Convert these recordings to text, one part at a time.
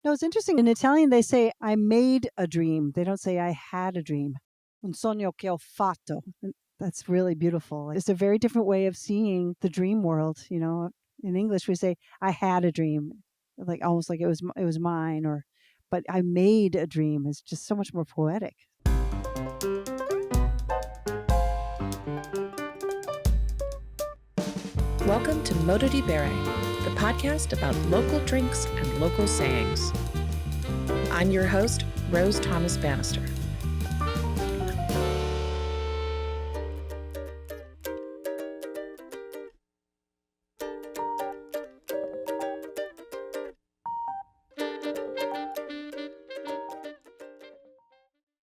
No, it's interesting. In Italian, they say, I made a dream. They don't say, I had a dream. Un sogno che ho fatto. And that's really beautiful. It's a very different way of seeing the dream world. In English, we say, I had a dream, like almost like it was mine, but I made a dream. It's just so much more poetic. Welcome to Modo di Bere, the podcast about local drinks and local sayings. I'm your host, Rose Thomas Bannister.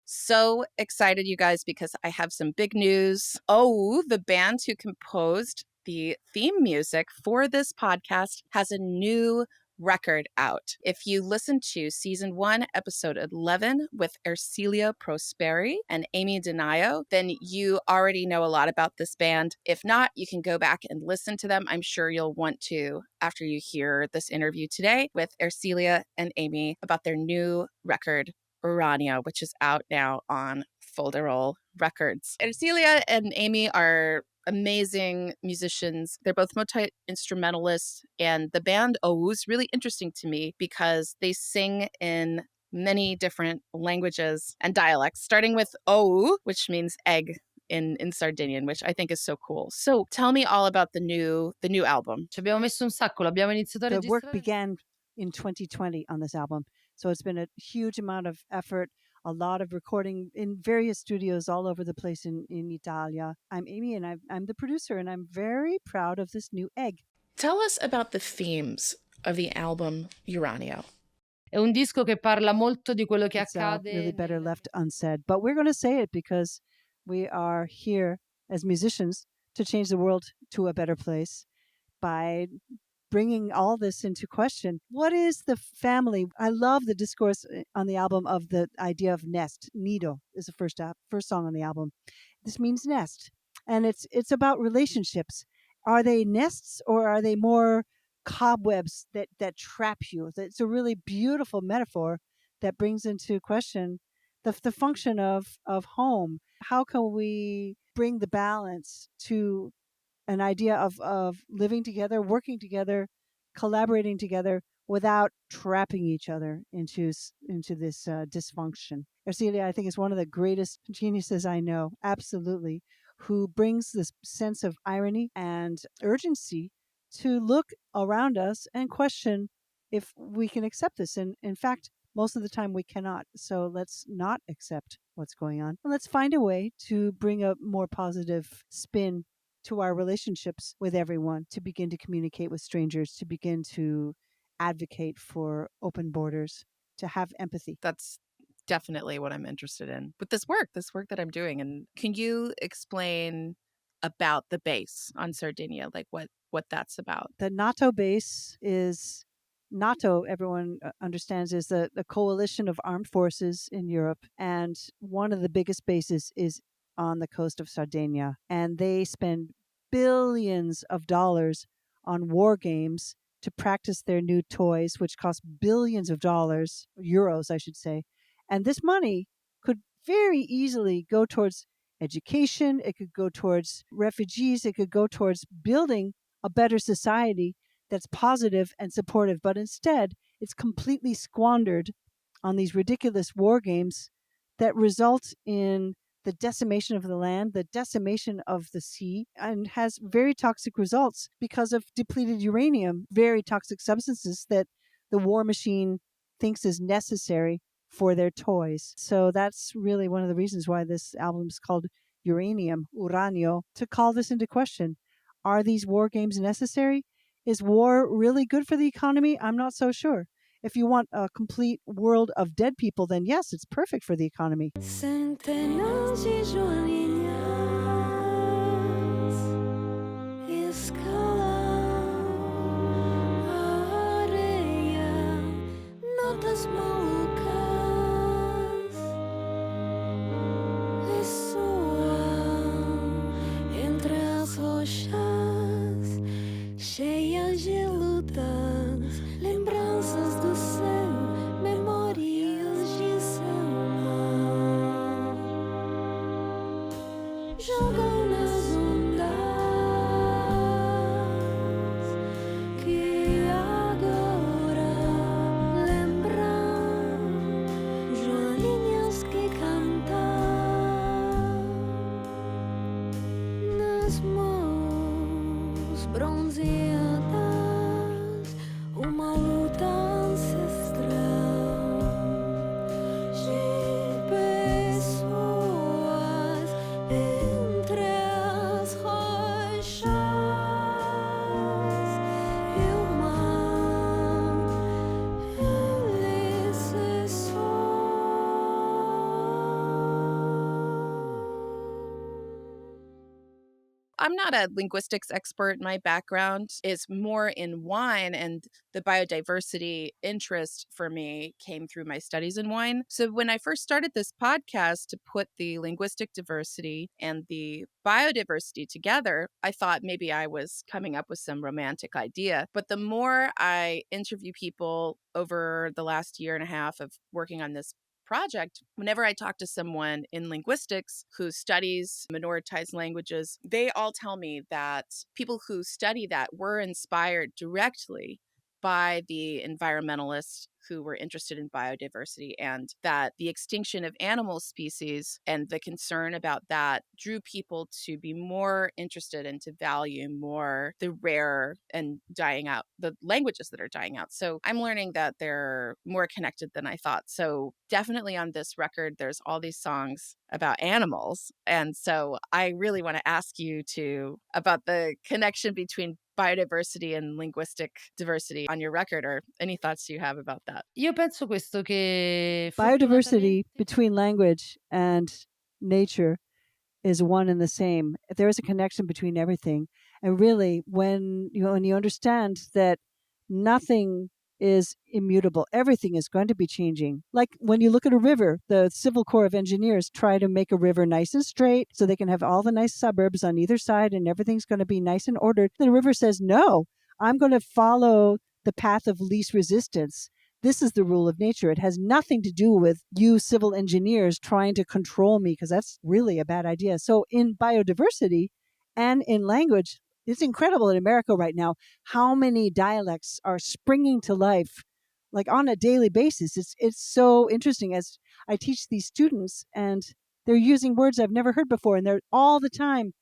So excited, you guys, because I have some big news. Oh, the band who composed the theme music for this podcast has a new record out. If you listen to season 1, episode 11 with Ersilia Prosperi and Amy Denio, then you already know a lot about this band. If not, you can go back and listen to them. I'm sure you'll want to after you hear this interview today with Ersilia and Amy about their new record, Uranio, which is out now on Folderol Records. Ersilia and Amy are amazing musicians. They're both multi-instrumentalists, and the band OU is really interesting to me because they sing in many different languages and dialects, starting with OU, which means egg in Sardinian, which I think is so cool. So tell me all about the new album. Ci abbiamo messo un sacco, l'abbiamo iniziato a registrare. The work began in 2020 on this album. So it's been a huge amount of effort, a lot of recording in various studios all over the place in Italia. I'm Amy, and I'm the producer, and I'm very proud of this new egg. Tell us about the themes of the album Uranio. È un disco che parla molto di quello che accade. Really better left unsaid. But we're going to say it because we are here as musicians to change the world to a better place by bringing all this into question. What is the family? I love the discourse on the album of the idea of nest. Nido is the first song on the album. This means nest, and it's about relationships. Are they nests, or are they more cobwebs that trap you? It's a really beautiful metaphor that brings into question the function of home. How can we bring the balance to an idea of living together, working together, collaborating together without trapping each other into this dysfunction? Ersilia, I think, is one of the greatest geniuses I know, absolutely, who brings this sense of irony and urgency to look around us and question if we can accept this. And in fact, most of the time we cannot. So let's not accept what's going on. And let's find a way to bring a more positive spin to our relationships with everyone, to begin to communicate with strangers, to begin to advocate for open borders, to have empathy. That's definitely what I'm interested in with this work that I'm doing. And can you explain about the base on Sardinia, like what that's about? The NATO base is NATO, everyone understands, is the coalition of armed forces in Europe. And one of the biggest bases is on the coast of Sardinia. And they spend billions of dollars on war games to practice their new toys, which cost billions of dollars, euros, I should say. And this money could very easily go towards education. It could go towards refugees. It could go towards building a better society that's positive and supportive. But instead, it's completely squandered on these ridiculous war games that result in the decimation of the land, the decimation of the sea, and has very toxic results because of depleted uranium, very toxic substances that the war machine thinks is necessary for their toys. So that's really one of the reasons why this album is called Uranium, Uranio, to call this into question. Are these war games necessary? Is war really good for the economy? I'm not so sure. If you want a complete world of dead people, then yes, it's perfect for the economy. Centenas de joaninhas escalam a areia, notas malucas ressoam entre as rochas cheias de lutas, lembranças do céu I'm not a linguistics expert. My background is more in wine, and the biodiversity interest for me came through my studies in wine. So when I first started this podcast to put the linguistic diversity and the biodiversity together, I thought maybe I was coming up with some romantic idea. But the more I interview people over the last year and a half of working on this project, whenever I talk to someone in linguistics who studies minoritized languages, they all tell me that people who study that were inspired directly by the environmentalists who were interested in biodiversity, and that the extinction of animal species and the concern about that drew people to be more interested and to value more the rare and dying out, the languages that are dying out. So I'm learning that they're more connected than I thought. So definitely on this record, there's all these songs about animals. And so I really want to ask you about the connection between biodiversity and linguistic diversity on your record, or any thoughts you have about that. Io penso questo, che Biodiversity fortunatamente between language and nature is one and the same. There is a connection between everything. And really, when you understand that nothing is immutable, everything is going to be changing. Like when you look at a river, the Civil Corps of Engineers try to make a river nice and straight so they can have all the nice suburbs on either side and everything's going to be nice and ordered. The river says, no, I'm going to follow the path of least resistance. This is the rule of nature. It has nothing to do with you civil engineers trying to control me, because that's really a bad idea. So in biodiversity and in language, it's incredible in America right now how many dialects are springing to life like on a daily basis. It's so interesting as I teach these students, and they're using words I've never heard before, and they're all the time.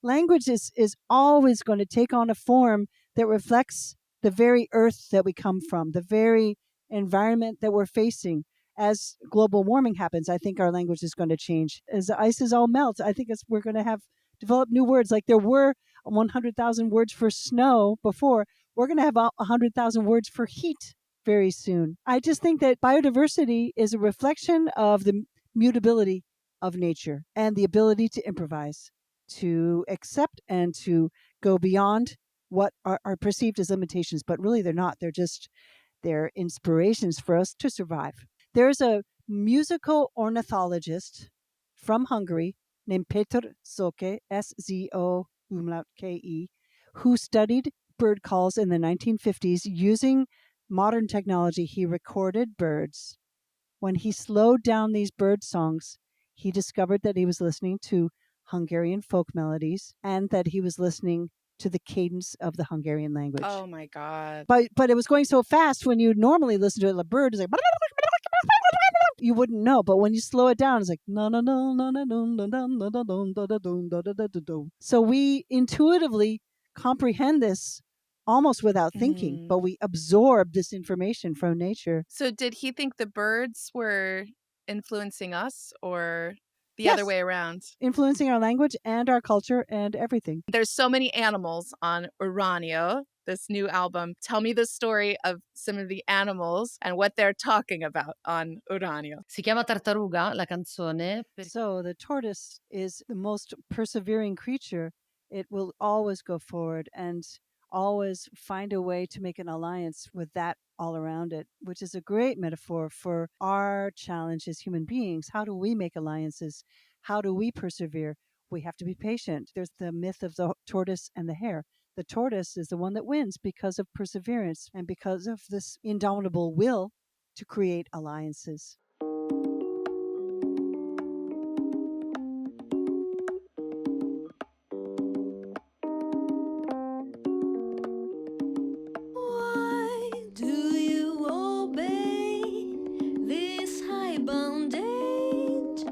Language is always going to take on a form that reflects the very earth that we come from, the very environment that we're facing. As global warming happens, I think our language is going to change. As the ices all melt, I think we're going to have developed new words. Like there were 100,000 words for snow before. We're going to have 100,000 words for heat very soon. I just think that biodiversity is a reflection of the mutability of nature and the ability to improvise, to accept and to go beyond what are perceived as limitations. But really they're not. They're inspirations for us to survive. There's a musical ornithologist from Hungary named Péter Zöke, S-Z-O-K-E, who studied bird calls in the 1950s using modern technology. He recorded birds. When he slowed down these bird songs, he discovered that he was listening to Hungarian folk melodies and that he was listening to the cadence of the Hungarian language. Oh my God. But it was going so fast when you normally listen to it, a bird is like, you wouldn't know. But when you slow it down, it's like, no, no, no, no, no, no, no, no, no, no, no, no. So we intuitively comprehend this almost without thinking, but we absorb this information from nature. So did he think the birds were influencing us, or the Yes. other way around? Influencing our language and our culture and everything. There's so many animals on Uranio, this new album. Tell me the story of some of the animals and what they're talking about on Uranio. si chiama Tartaruga, la canzone. So the tortoise is the most persevering creature. It will always go forward and always find a way to make an alliance with that all around it, which is a great metaphor for our challenge as human beings. How do we make alliances? How do we persevere? We have to be patient. There's the myth of the tortoise and the hare. The tortoise is the one that wins because of perseverance and because of this indomitable will to create alliances. Why do you obey this high bondage?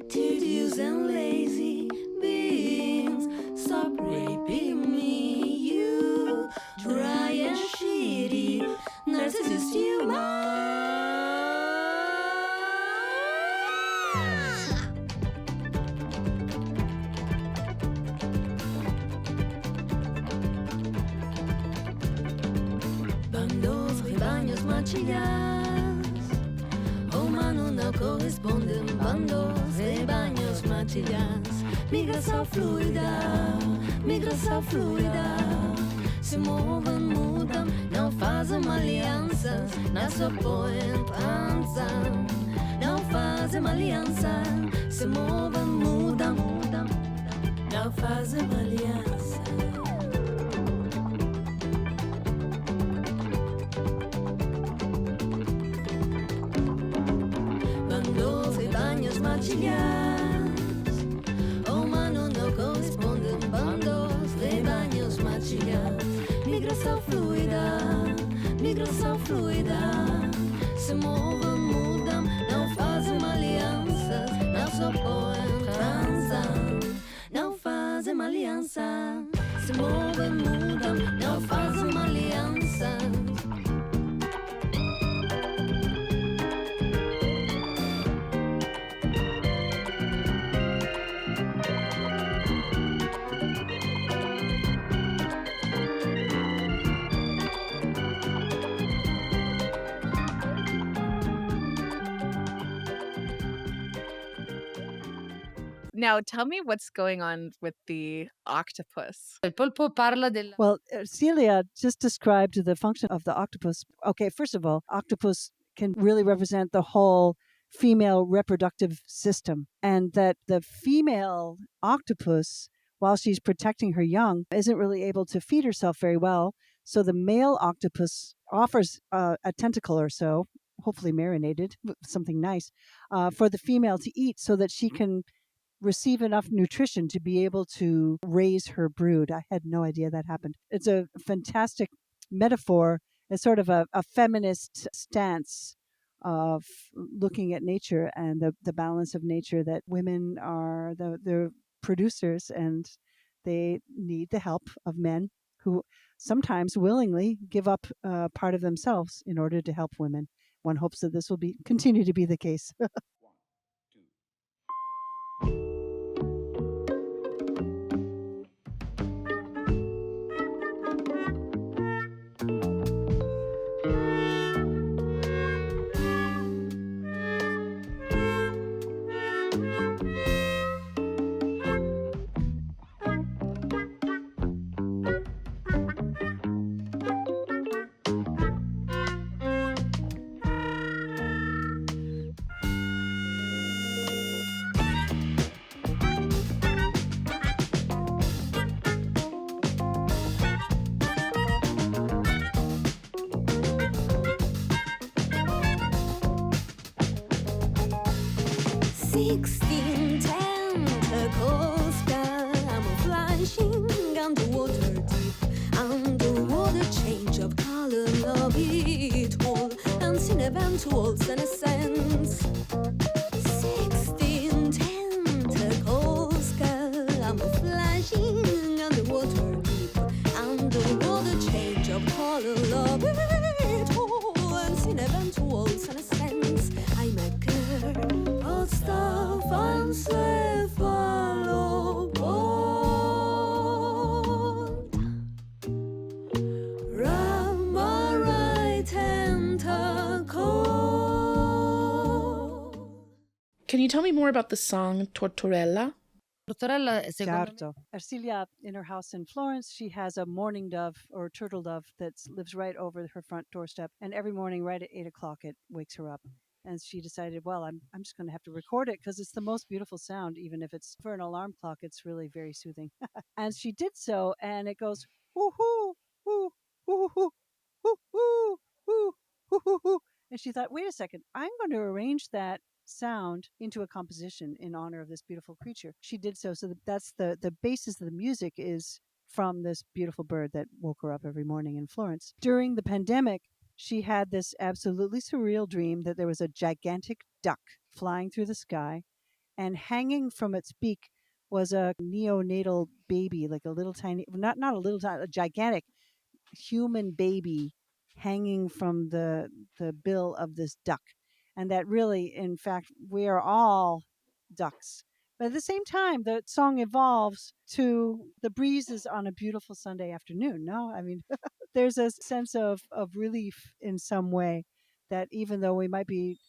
Tedious and lazy beings, stop raping me, you dry and shitty narcissist human. Bandos, rebaños, machillas, oh mano no corresponden bandos, rebaños machillados. Migração fluida. Se movem, mudam, não fazem alianças, não se opõem, transam. Não fazem aliança, se movem, mudam, não fazem aliança. Bandos, rebanhos machillados, humano não correspondem, bandos, rebanhos machillados. Migração fluida, se movem, mudam, não fazem alianças, não se opõem, transam. Não fazem aliança, se movem, mudam, não fazem alianças. Now, tell me what's going on with the octopus. Il polpo parla del... Well, Ersilia just described the function of the octopus. Okay, first of all, octopus can really represent the whole female reproductive system, and that the female octopus, while she's protecting her young, isn't really able to feed herself very well. So the male octopus offers a tentacle or so, hopefully marinated, something nice, for the female to eat so that she can receive enough nutrition to be able to raise her brood. I had no idea that happened. It's a fantastic metaphor. It's sort of a feminist stance of looking at nature and the balance of nature, that women are the producers and they need the help of men who sometimes willingly give up part of themselves in order to help women. One hopes that this will continue to be the case. Can you tell me more about the song Tortorella? Tortorella, secondo me... Certo. Ersilia, in her house in Florence, she has a mourning dove or turtle dove that lives right over her front doorstep. And every morning, right at 8 o'clock, it wakes her up. And she decided, well, I'm just going to have to record it because it's the most beautiful sound. Even if it's for an alarm clock, it's really very soothing. And she did so, and it goes, hoo-hoo, hoo, hoo-hoo, hoo-hoo, hoo, hoo-hoo. And she thought, wait a second, I'm going to arrange that sound into a composition in honor of this beautiful creature. She did so. So that's the basis of the music is from this beautiful bird that woke her up every morning in Florence. During the pandemic, she had this absolutely surreal dream that there was a gigantic duck flying through the sky, and hanging from its beak was a neonatal baby, like a little tiny, not a little tiny, a gigantic human baby hanging from the bill of this duck. And that really, in fact, we are all ducks. But at the same time, the song evolves to the breezes on a beautiful Sunday afternoon. No, I mean, there's a sense of relief in some way that even though we might be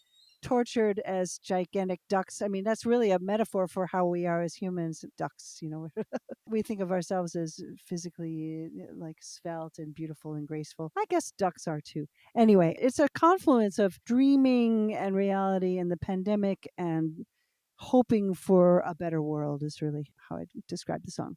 tortured as gigantic ducks. I mean, that's really a metaphor for how we are as humans, ducks, we think of ourselves as physically like svelte and beautiful and graceful. I guess ducks are too. Anyway, it's a confluence of dreaming and reality and the pandemic and hoping for a better world is really how I describe the song.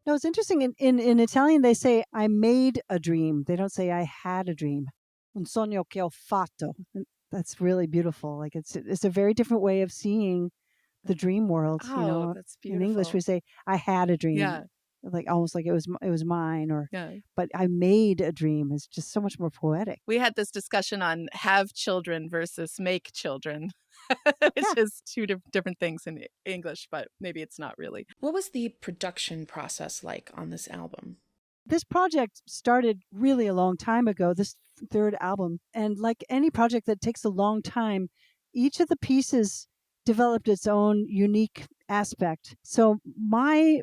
No, it's interesting. In Italian, they say, I made a dream. They don't say, I had a dream. Un sogno che ho fatto. And that's really beautiful. Like it's a very different way of seeing the dream world. Oh, that's beautiful. In English, we say, I had a dream. Yeah. Like almost like it was mine, Yeah. But I made a dream is just so much more poetic. We had this discussion on have children versus make children, which is two different things in English, but maybe it's not really. What was the production process like on this album? This project started really a long time ago, this third album. And like any project that takes a long time, each of the pieces developed its own unique aspect. So my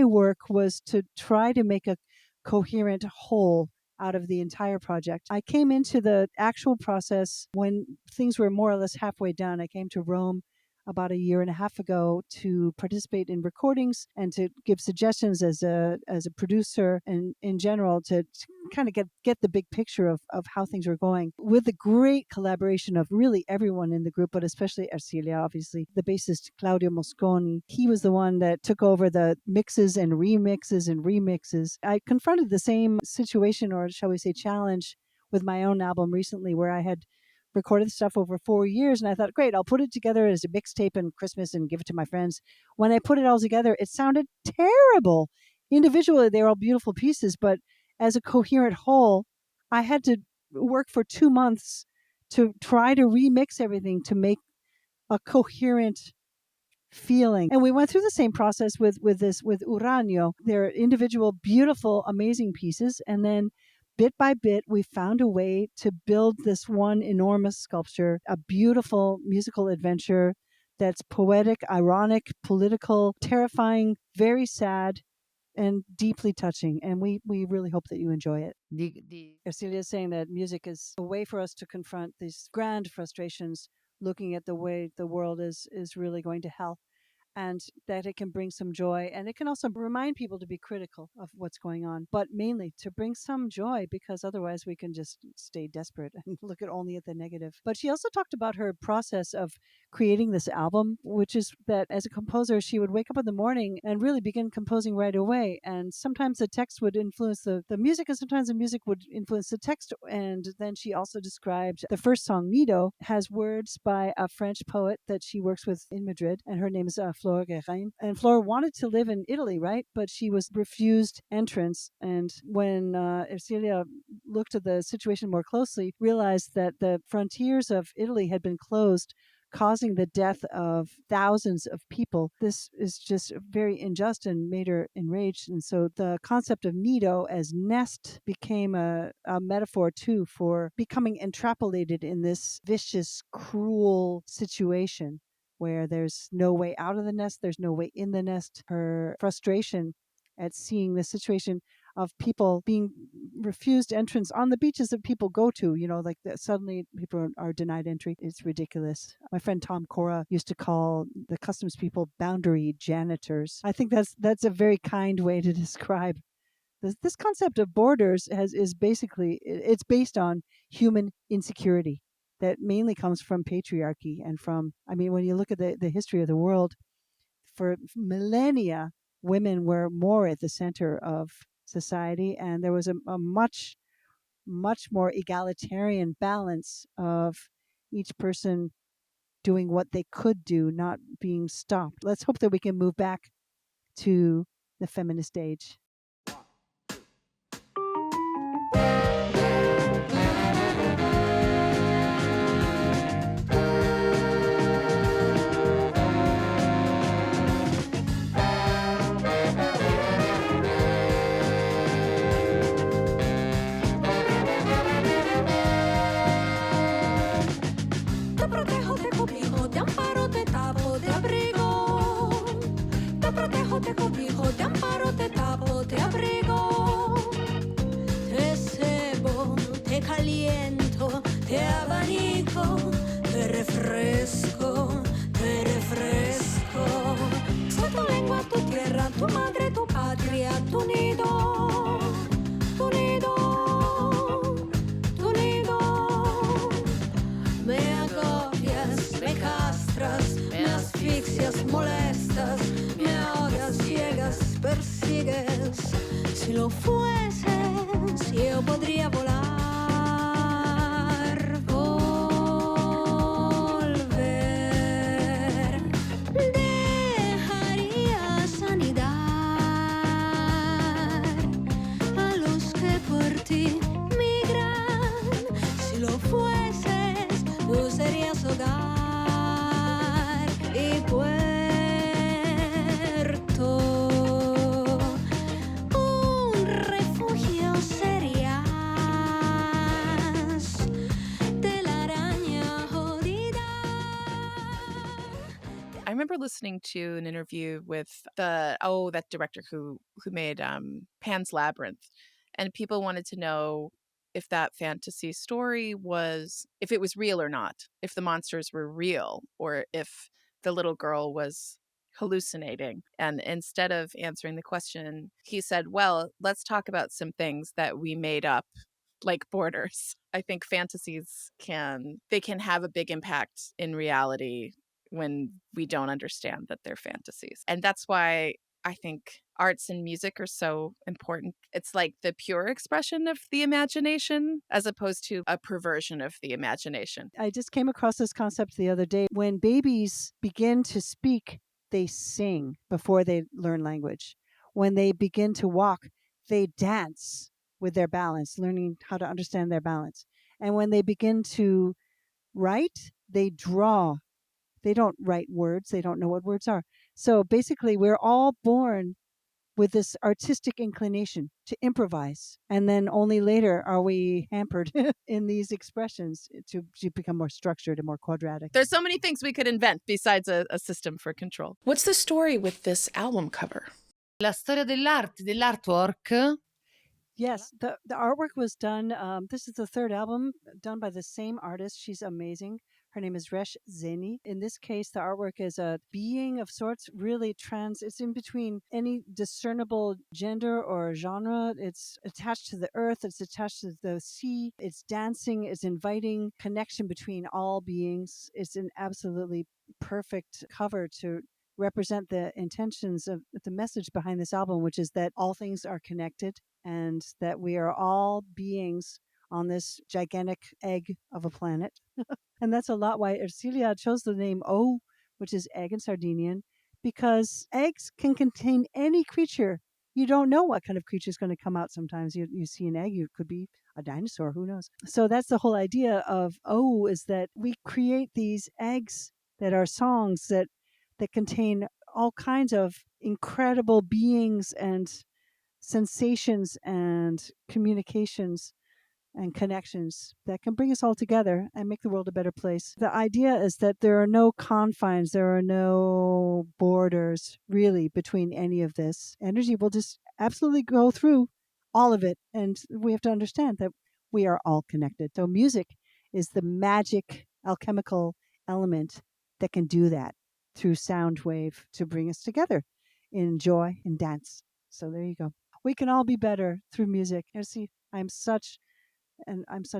work was to try to make a coherent whole out of the entire project. I came into the actual process when things were more or less halfway done. I came to Rome about a year and a half ago to participate in recordings and to give suggestions as a producer and in general to kind of get the big picture of how things were going, with the great collaboration of really everyone in the group, but especially Ersilia, obviously. The bassist Claudio Mosconi, he was the one that took over the mixes and remixes. I confronted the same situation, or shall we say challenge, with my own album recently, where I had recorded stuff over 4 years, and I thought, great, I'll put it together as a mixtape in Christmas and give it to my friends. When I put it all together, it sounded terrible. Individually, they were all beautiful pieces, but as a coherent whole, I had to work for 2 months to try to remix everything to make a coherent feeling. And we went through the same process with Uranio. They're individual, beautiful, amazing pieces, and then bit by bit, we found a way to build this one enormous sculpture, a beautiful musical adventure that's poetic, ironic, political, terrifying, very sad, and deeply touching. And we really hope that you enjoy it. Ersilia is saying that music is a way for us to confront these grand frustrations, looking at the way the world is really going to hell, and that it can bring some joy. And it can also remind people to be critical of what's going on, but mainly to bring some joy, because otherwise we can just stay desperate and look at only at the negative. But she also talked about her process of creating this album, which is that as a composer, she would wake up in the morning and really begin composing right away. And sometimes the text would influence the music, and sometimes the music would influence the text. And then she also described the first song, Nido, has words by a French poet that she works with in Madrid, and her name is Flore Guérin. And Flore wanted to live in Italy, right? But she was refused entrance. And when Ersilia looked at the situation more closely, realized that the frontiers of Italy had been closed, causing the death of thousands of people. This is just very unjust and made her enraged. And so the concept of nido as nest became a metaphor too for becoming entrapolated in this vicious, cruel situation where there's no way out of the nest, there's no way in the nest. Her frustration at seeing the situation of people being refused entrance on the beaches that people go to, like suddenly people are denied entry. It's ridiculous. My friend Tom Cora used to call the customs people boundary janitors. I think that's a very kind way to describe this concept of borders. Is basically, it's based on human insecurity that mainly comes from patriarchy and from, when you look at the history of the world, for millennia, women were more at the center of society, and there was a much, much more egalitarian balance of each person doing what they could do, not being stopped. Let's hope that we can move back to the feminist age. Te cobijo, te amparo, te tapo, te abrigo, te cebo, te caliento, te abanico, te refresco, te refresco. Soy tu lengua, tu tierra, tu madre, tu patria, tu nido, tu nido, tu nido. Me agobias, me castras, me asfixias, molestas, me ahogas, ciegas, persigues. Si lo fueses, yo podría volar, volver. Dejaría sanidad a los que por ti migran. Si lo fueses, tú serías hogar y puerto. Un refugio serías, telaraña jodida. I remember listening to an interview with that director who made Pan's Labyrinth, and people wanted to know if that fantasy story if it was real or not, if the monsters were real, or if the little girl was hallucinating. And instead of answering the question, he said, well, let's talk about some things that we made up, like borders. I think fantasies can have a big impact in reality when we don't understand that they're fantasies. And that's why I think arts and music are so important. It's like the pure expression of the imagination as opposed to a perversion of the imagination. I just came across this concept the other day. When babies begin to speak, they sing before they learn language. When they begin to walk, they dance with their balance, learning how to understand their balance. And when they begin to write, they draw. They don't write words. They don't know what words are. So basically, we're all born with this artistic inclination to improvise. And then only later are we hampered in these expressions to become more structured and more quadratic. There's so many things we could invent besides a system for control. What's the story with this album cover? La storia dell'arte, dell'artwork. Yes, the artwork was done. This is the third album done by the same artist. She's amazing. Her name is Resh Zeni. In this case, the artwork is a being of sorts, really it's in between any discernible gender or genre. It's attached to the earth, it's attached to the sea, it's dancing, it's inviting connection between all beings. It's an absolutely perfect cover to represent the intentions of the message behind this album, which is that all things are connected and that we are all beings on this gigantic egg of a planet. And that's a lot why Ersilia chose the name O, which is egg in Sardinian, because eggs can contain any creature. You don't know what kind of creature is going to come out sometimes. You see an egg, it could be a dinosaur, who knows? So that's the whole idea of O, is that we create these eggs that are songs that contain all kinds of incredible beings and sensations and communications and connections that can bring us all together and make the world a better place. The idea is that there are no confines, there are no borders really between any of this. Energy will just absolutely go through all of it. And we have to understand that we are all connected. So music is the magic alchemical element that can do that through sound wave to bring us together in joy and dance. So there you go. We can all be better through music. Ersi, I'm such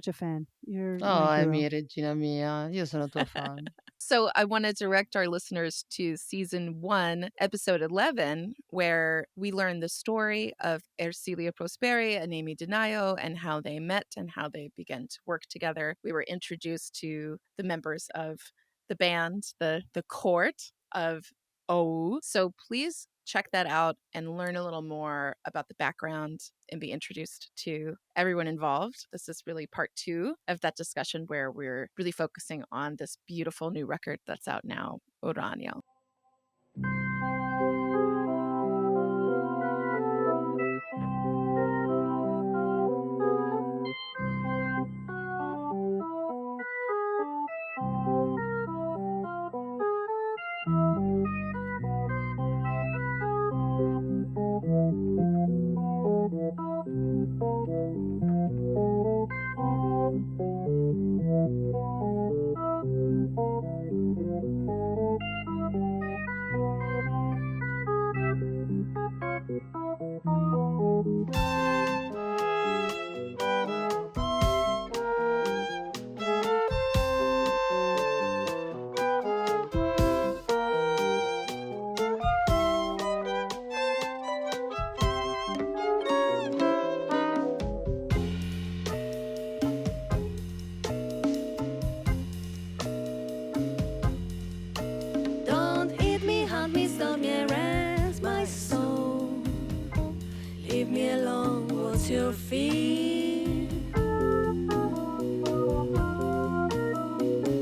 a fan. You're Oh, my hero. Amy, regina mia, io sono tua fan. So I want to direct our listeners to season 1, episode 11, where we learn the story of Ersilia Prosperi and Amy Denio and how they met and how they began to work together. We were introduced to the members of the band, the court of O. So please check that out and learn a little more about the background and be introduced to everyone involved. This is really part 2 of that discussion where we're really focusing on this beautiful new record that's out now, Uranio. Don't eat me, hunt me, stop me, rest my soul. Leave me alone, what's your fear?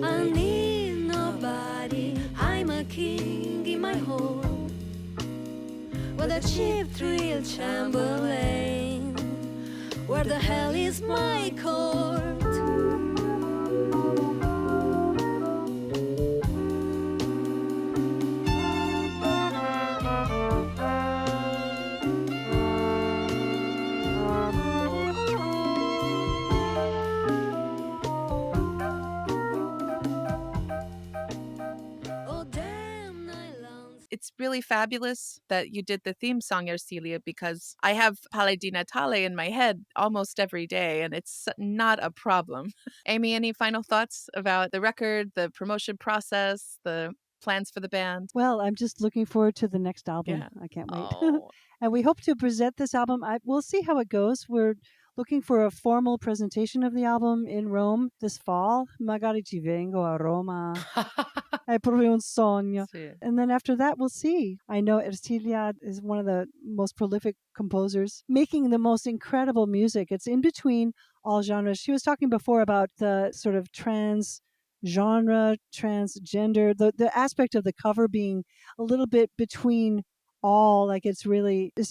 I need nobody, I'm a king in my home. With a cheap thrill Chamberlain, where the hell is my court? It's really fabulous that you did the theme song, Ersilia, because I have Palle di Natale in my head almost every day, and it's not a problem. Amy, any final thoughts about the record, the promotion process, the plans for the band? Well, I'm just looking forward to the next album. Yeah. I can't wait. Oh, And we hope to present this album. We'll see how it goes. We're looking for a formal presentation of the album in Rome this fall. Magari ci vengo a Roma. È proprio un sogno. Sì. And then after that, we'll see. I know Ersilia is one of the most prolific composers, making the most incredible music. It's in between all genres. She was talking before about the sort of genre, transgender, the aspect of the cover being a little bit between all, like it's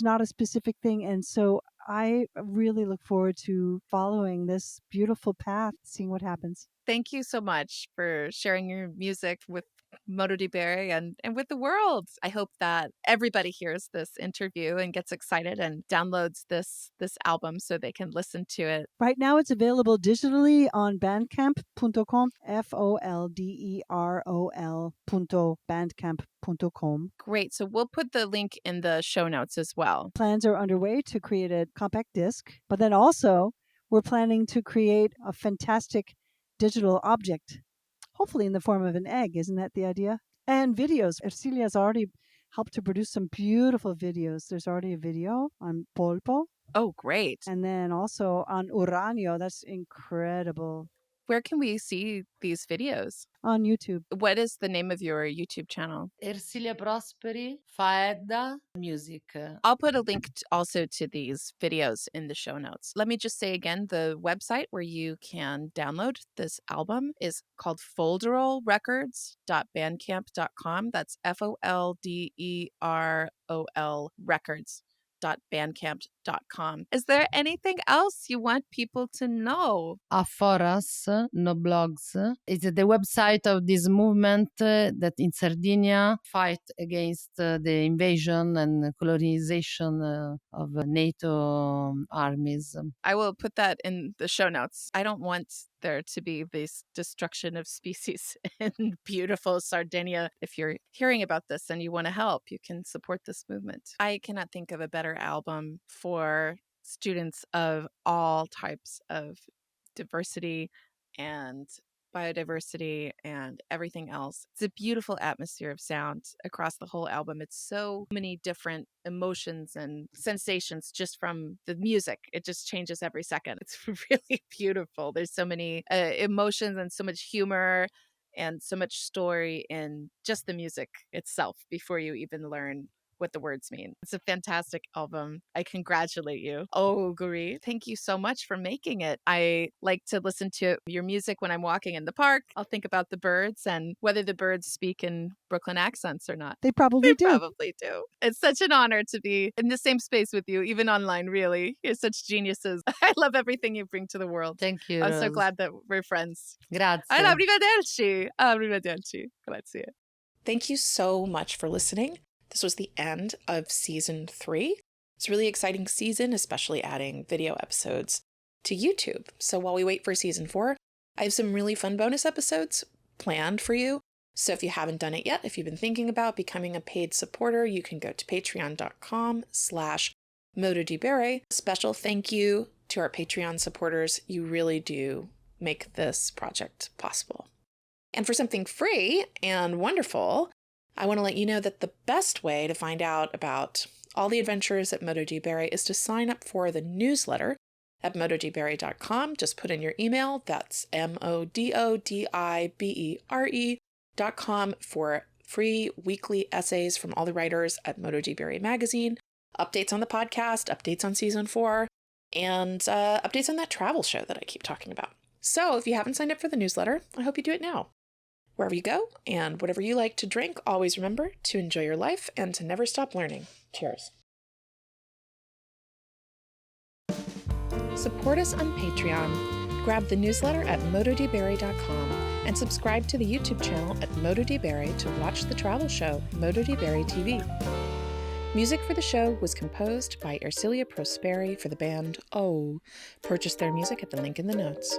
not a specific thing. And so I really look forward to following this beautiful path, seeing what happens. thank you so much for sharing your music with Modo di Bere and with the world. I hope that everybody hears this interview and gets excited and downloads this album so they can listen to it. Right now it's available digitally on bandcamp.com, folderol.bandcamp.com. Great. So we'll put the link in the show notes as well. Plans are underway to create a compact disc, but then also we're planning to create a fantastic digital object, hopefully in the form of an egg. Isn't that the idea? And videos. Ersilia has already helped to produce some beautiful videos. There's already a video on Polpo. Oh, great. And then also on Uranio. That's incredible. Where can we see these videos? On YouTube. What is the name of your YouTube channel? Ersilia Prosperi, Faedda, Music. I'll put a link also to these videos in the show notes. Let me just say again, the website where you can download this album is called folderolrecords.bandcamp.com. That's FOLDEROL records.bandcamp.com. bandmate.com. Is there anything else you want people to know? Aforas, no blogs, is the website of this movement that in Sardinia fight against the invasion and colonization of NATO armies. I will put that in the show notes. I don't want there to be this destruction of species in beautiful Sardinia. If you're hearing about this and you want to help, you can support this movement. I cannot think of a better album for students of all types of diversity and biodiversity and everything else. It's a beautiful atmosphere of sound across the whole album. It's so many different emotions and sensations just from the music. It just changes every second. It's really beautiful. There's so many emotions and so much humor and so much story in just the music itself before you even learn what the words mean. It's a fantastic album. I congratulate you. Oh, Guri, thank you so much for making it. I like to listen to your music when I'm walking in the park. I'll think about the birds and whether the birds speak in Brooklyn accents or not. They probably do. Probably do. It's such an honor to be in the same space with you, even online, really. You're such geniuses. I love everything you bring to the world. Thank you. I'm so Rose. glad that we're friends. Grazie. Arrivederci. Arrivederci. Grazie. Thank you so much for listening. This was the end of season 3. It's a really exciting season, especially adding video episodes to YouTube. So while we wait for season 4, I have some really fun bonus episodes planned for you. So if you haven't done it yet, if you've been thinking about becoming a paid supporter, you can go to patreon.com/Modo di Bere. Special thank you to our Patreon supporters. You really do make this project possible. And for something free and wonderful, I want to let you know that the best way to find out about all the adventures at Modo di Bere is to sign up for the newsletter at mododibere.com. Just put in your email. That's MODODIBERE.com for free weekly essays from all the writers at Modo di Bere magazine, updates on the podcast, updates on season 4, and updates on that travel show that I keep talking about. So if you haven't signed up for the newsletter, I hope you do it now. Wherever you go and whatever you like to drink, always remember to enjoy your life and to never stop learning. Cheers. Support us on Patreon. Grab the newsletter at mododibere.com and subscribe to the YouTube channel at Modo di Bere to watch the travel show Modo di Bere TV. Music for the show was composed by Ersilia Prosperi for the band Oh. Purchase their music at the link in the notes.